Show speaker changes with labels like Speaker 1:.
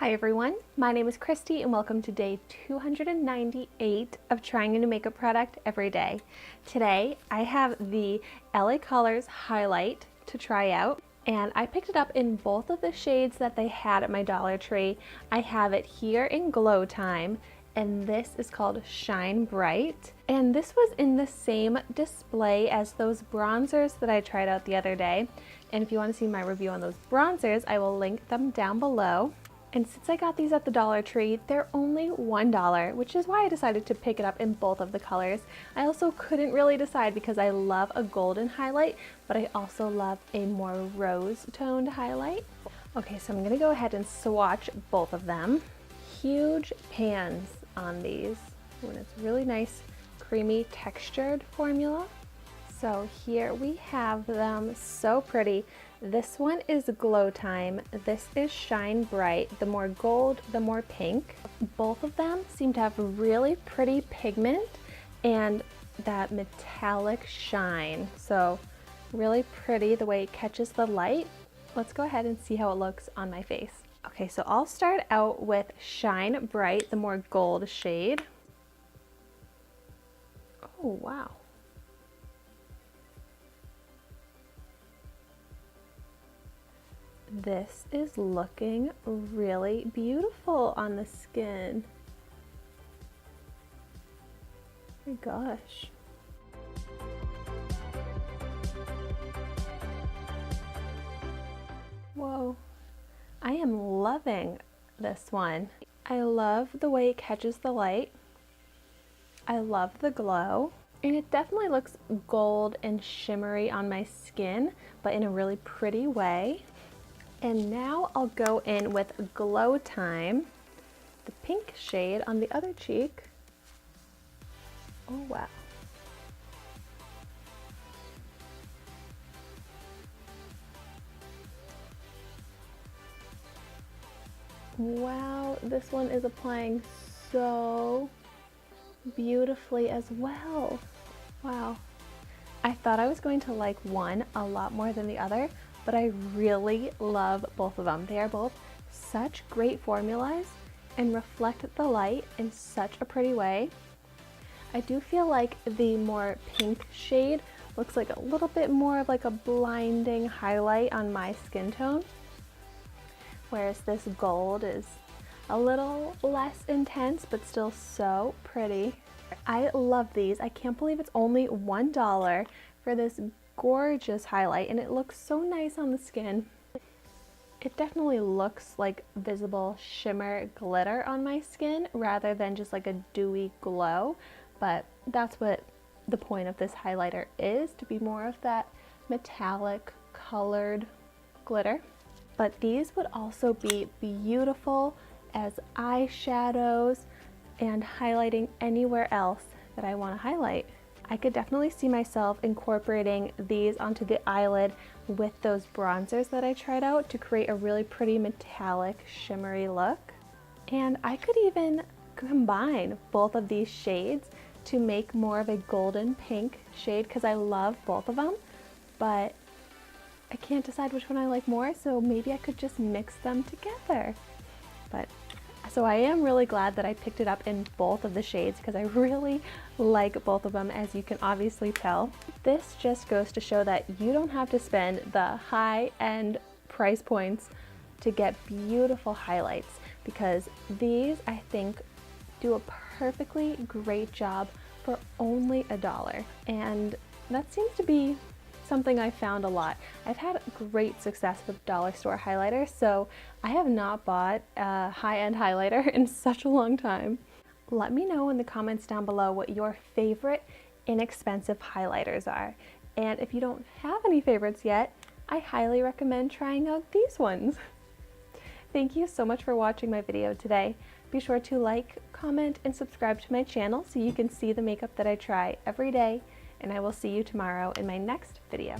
Speaker 1: Hi everyone, my name is Christy and welcome to day 298 of trying a new makeup product every day. Today I have the LA Colors highlight to try out and I picked it up in both of the shades that they had at my Dollar Tree. I have it here in Glow Time and this is called Shine Bright, and this was in the same display as those bronzers that I tried out the other day, and if you want to see my review on those bronzers I will link them down below. And since I got these at the Dollar Tree, they're only $1, which is why I decided to pick it up in both of the colors. I also couldn't really decide because I love a golden highlight, but I also love a more rose-toned highlight. Okay, so I'm gonna go ahead and swatch both of them. Huge pans on these, and it's really nice, creamy, textured formula. So here we have them, so pretty. This one is Glow Time, this is Shine Bright. The more gold, the more pink. Both of them seem to have really pretty pigment and that metallic shine. So really pretty the way it catches the light. Let's go ahead and see how it looks on my face. Okay, so I'll start out with Shine Bright, the more gold shade. Oh, wow. This is looking really beautiful on the skin. Oh my gosh. Whoa. I am loving this one. I love the way it catches the light. I love the glow. And it definitely looks gold and shimmery on my skin, but in a really pretty way. And now I'll go in with Glow Time, the pink shade on the other cheek. Oh wow. Wow, this one is applying so beautifully as well. Wow. I thought I was going to like one a lot more than the other, but I really love both of them. They are both such great formulas and reflect the light in such a pretty way. I do feel like the more pink shade looks like a little bit more of like a blinding highlight on my skin tone, whereas this gold is a little less intense but still so pretty. I love these. I can't believe it's only $1 for this gorgeous highlight, and it looks so nice on the skin. It definitely looks like visible shimmer glitter on my skin rather than just like a dewy glow, but that's what the point of this highlighter is, to be more of that metallic colored glitter. But these would also be beautiful as eyeshadows and highlighting anywhere else that I want to highlight. I could definitely see myself incorporating these onto the eyelid with those bronzers that I tried out to create a really pretty metallic shimmery look. And I could even combine both of these shades to make more of a golden pink shade because I love both of them, but I can't decide which one I like more, so maybe I could just mix them together. So I am really glad that I picked it up in both of the shades because I really like both of them, as you can obviously tell. This just goes to show that you don't have to spend the high-end price points to get beautiful highlights, because these I think do a perfectly great job for only $1. And that seems to be something I found a lot. I've had great success with dollar store highlighters, so I have not bought a high-end highlighter in such a long time. Let me know in the comments down below what your favorite inexpensive highlighters are. And if you don't have any favorites yet, I highly recommend trying out these ones. Thank you so much for watching my video today. Be sure to like, comment, and subscribe to my channel so you can see the makeup that I try every day. And I will see you tomorrow in my next video.